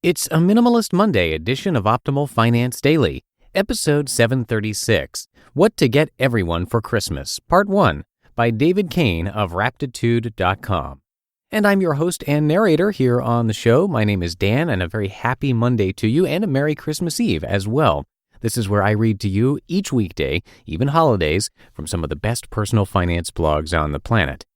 It's a Minimalist Monday edition of Optimal Finance Daily, episode 736, What to Get Everyone for Christmas, Part 1, by David Cain of Raptitude.com. And I'm your host and narrator here on the show. My name is Dan, and a very happy Monday to you, and a Merry Christmas Eve as well. This is where I read to you each weekday, even holidays, from some of the best personal finance blogs on the planet.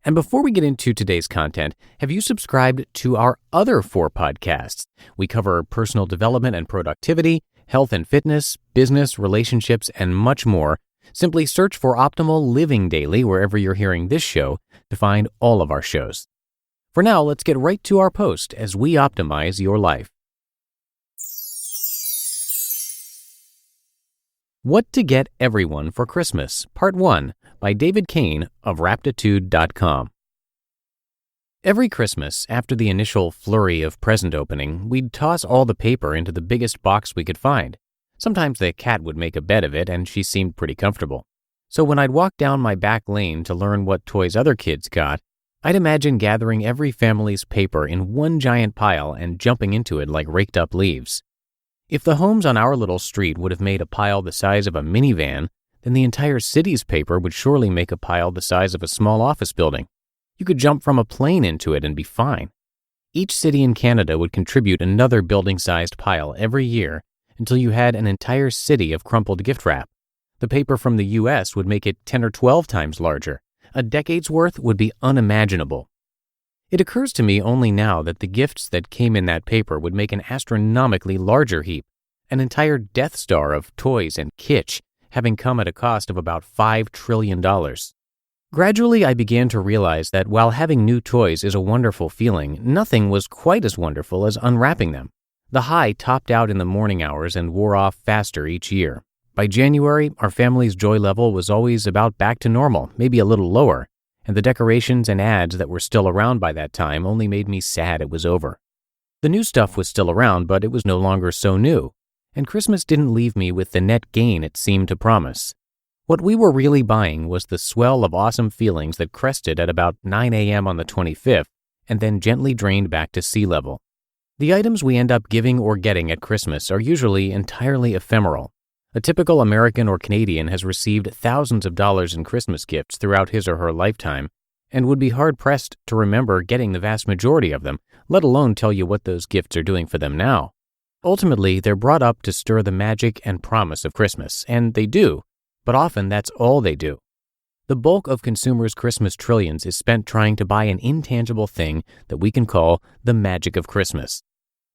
And before we get into today's content, have you subscribed to our other 4 podcasts? We cover personal development and productivity, health and fitness, business, relationships, and much more. Simply search for Optimal Living Daily wherever you're hearing this show to find all of our shows. For now, let's get right to our post as we optimize your life. What to Get Everyone for Christmas, Part 1, by David Cain of Raptitude.com. Every Christmas, after the initial flurry of present opening, we'd toss all the paper into the biggest box we could find. Sometimes the cat would make a bed of it, and she seemed pretty comfortable. So when I'd walk down my back lane to learn what toys other kids got, I'd imagine gathering every family's paper in one giant pile and jumping into it like raked up leaves. If the homes on our little street would have made a pile the size of a minivan, then the entire city's paper would surely make a pile the size of a small office building. You could jump from a plane into it and be fine. Each city in Canada would contribute another building-sized pile every year until you had an entire city of crumpled gift wrap. The paper from the U.S. would make it 10 or 12 times larger. A decade's worth would be unimaginable. It occurs to me only now that the gifts that came in that paper would make an astronomically larger heap, an entire Death Star of toys and kitsch, having come at a cost of about $5 trillion. Gradually, I began to realize that while having new toys is a wonderful feeling, nothing was quite as wonderful as unwrapping them. The high topped out in the morning hours and wore off faster each year. By January, our family's joy level was always about back to normal, maybe a little lower, and the decorations and ads that were still around by that time only made me sad it was over. The new stuff was still around, but it was no longer so new. And Christmas didn't leave me with the net gain it seemed to promise. What we were really buying was the swell of awesome feelings that crested at about 9 a.m. on the 25th and then gently drained back to sea level. The items we end up giving or getting at Christmas are usually entirely ephemeral. A typical American or Canadian has received thousands of dollars in Christmas gifts throughout his or her lifetime and would be hard-pressed to remember getting the vast majority of them, let alone tell you what those gifts are doing for them now. Ultimately, they're brought up to stir the magic and promise of Christmas, and they do, but often that's all they do. The bulk of consumers' Christmas trillions is spent trying to buy an intangible thing that we can call the magic of Christmas.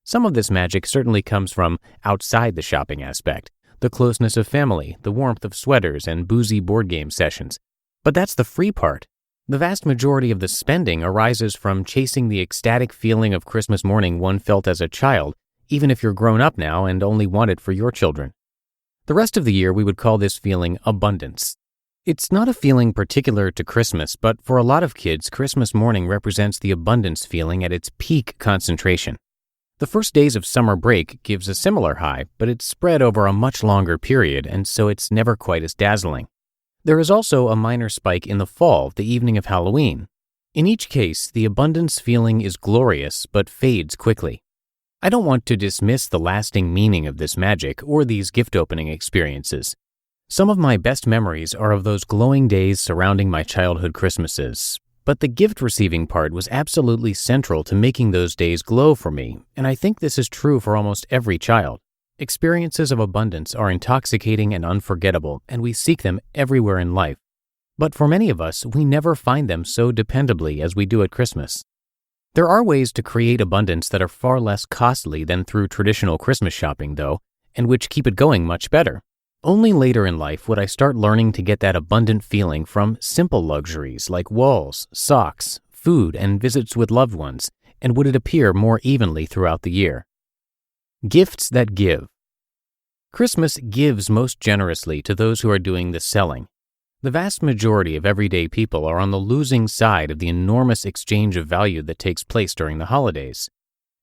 Some of this magic certainly comes from outside the shopping aspect, the closeness of family, the warmth of sweaters, and boozy board game sessions. But that's the free part. The vast majority of the spending arises from chasing the ecstatic feeling of Christmas morning one felt as a child, even if you're grown up now and only want it for your children. The rest of the year we would call this feeling abundance. It's not a feeling particular to Christmas, but for a lot of kids, Christmas morning represents the abundance feeling at its peak concentration. The first days of summer break gives a similar high, but it's spread over a much longer period, and so it's never quite as dazzling. There is also a minor spike in the fall, the evening of Halloween. In each case, the abundance feeling is glorious, but fades quickly. I don't want to dismiss the lasting meaning of this magic or these gift-opening experiences. Some of my best memories are of those glowing days surrounding my childhood Christmases, but the gift-receiving part was absolutely central to making those days glow for me, and I think this is true for almost every child. Experiences of abundance are intoxicating and unforgettable, and we seek them everywhere in life. But for many of us, we never find them so dependably as we do at Christmas. There are ways to create abundance that are far less costly than through traditional Christmas shopping, though, and which keep it going much better. Only later in life would I start learning to get that abundant feeling from simple luxuries like walls, socks, food, and visits with loved ones, and would it appear more evenly throughout the year. Gifts that give. Christmas gives most generously to those who are doing the selling. The vast majority of everyday people are on the losing side of the enormous exchange of value that takes place during the holidays.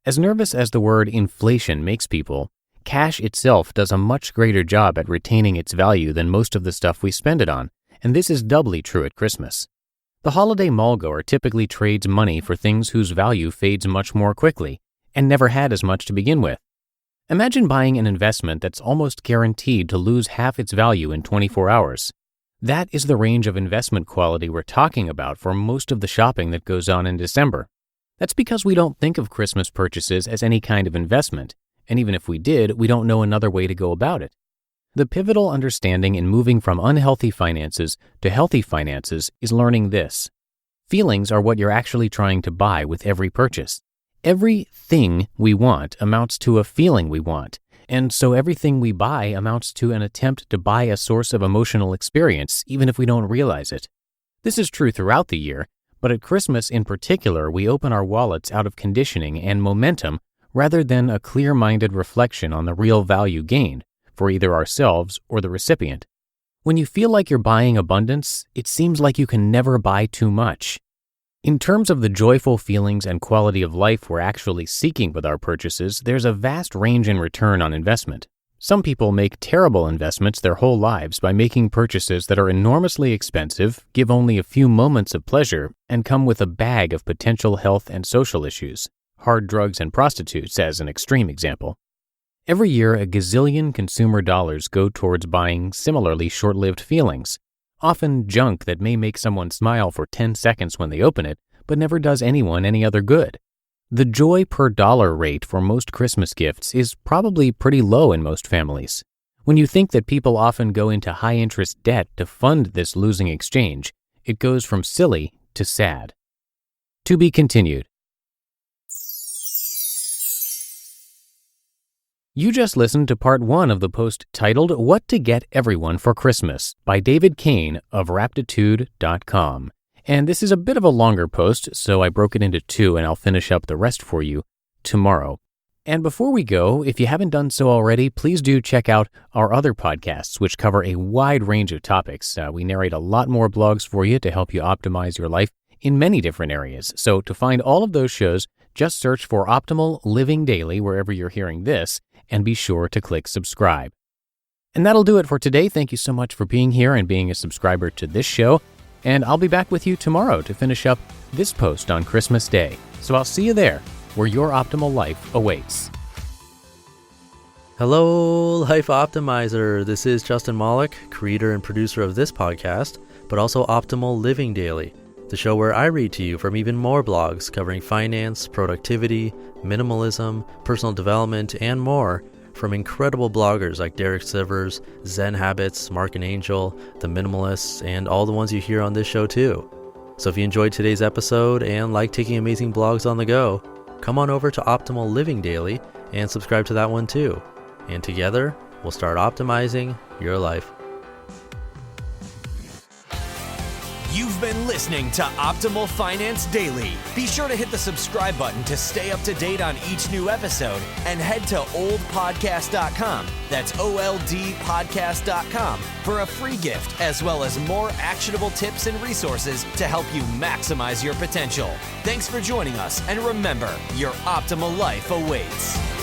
As nervous as the word inflation makes people, cash itself does a much greater job at retaining its value than most of the stuff we spend it on, and this is doubly true at Christmas. The holiday mallgoer typically trades money for things whose value fades much more quickly, and never had as much to begin with. Imagine buying an investment that's almost guaranteed to lose half its value in 24 hours. That is the range of investment quality we're talking about for most of the shopping that goes on in December. That's because we don't think of Christmas purchases as any kind of investment, and even if we did, we don't know another way to go about it. The pivotal understanding in moving from unhealthy finances to healthy finances is learning this. Feelings are what you're actually trying to buy with every purchase. Everything we want amounts to a feeling we want, and so everything we buy amounts to an attempt to buy a source of emotional experience, even if we don't realize it. This is true throughout the year, but at Christmas in particular, we open our wallets out of conditioning and momentum rather than a clear-minded reflection on the real value gained for either ourselves or the recipient. When you feel like you're buying abundance, it seems like you can never buy too much. In terms of the joyful feelings and quality of life we're actually seeking with our purchases, there's a vast range in return on investment. Some people make terrible investments their whole lives by making purchases that are enormously expensive, give only a few moments of pleasure, and come with a bag of potential health and social issues. Hard drugs and prostitutes as an extreme example. Every year, a gazillion consumer dollars go towards buying similarly short-lived feelings, often junk that may make someone smile for 10 seconds when they open it, but never does anyone any other good. The joy per dollar rate for most Christmas gifts is probably pretty low in most families. When you think that people often go into high-interest debt to fund this losing exchange, it goes from silly to sad. To be continued. You just listened to part 1 of the post titled What to Get Everyone for Christmas by David Cain of Raptitude.com. And this is a bit of a longer post, so I broke it into 2 and I'll finish up the rest for you tomorrow. And before we go, if you haven't done so already, please do check out our other podcasts, which cover a wide range of topics. We narrate a lot more blogs for you to help you optimize your life in many different areas. So to find all of those shows, just search for Optimal Living Daily wherever you're hearing this, and be sure to click subscribe. And that'll do it for today. Thank you so much for being here and being a subscriber to this show. And I'll be back with you tomorrow to finish up this post on Christmas Day. So I'll see you there, where your optimal life awaits. Hello, Life Optimizer. This is Justin Malik, creator and producer of this podcast, but also Optimal Living Daily, the show where I read to you from even more blogs covering finance, productivity, minimalism, personal development, and more from incredible bloggers like Derek Sivers, Zen Habits, Mark and Angel, The Minimalists, and all the ones you hear on this show too. So if you enjoyed today's episode and like taking amazing blogs on the go, come on over to Optimal Living Daily and subscribe to that one too. And together, we'll start optimizing your life. You've been listening to Optimal Finance Daily. Be sure to hit the subscribe button to stay up to date on each new episode and head to oldpodcast.com. That's OLDpodcast.com for a free gift as well as more actionable tips and resources to help you maximize your potential. Thanks for joining us, and remember, your optimal life awaits.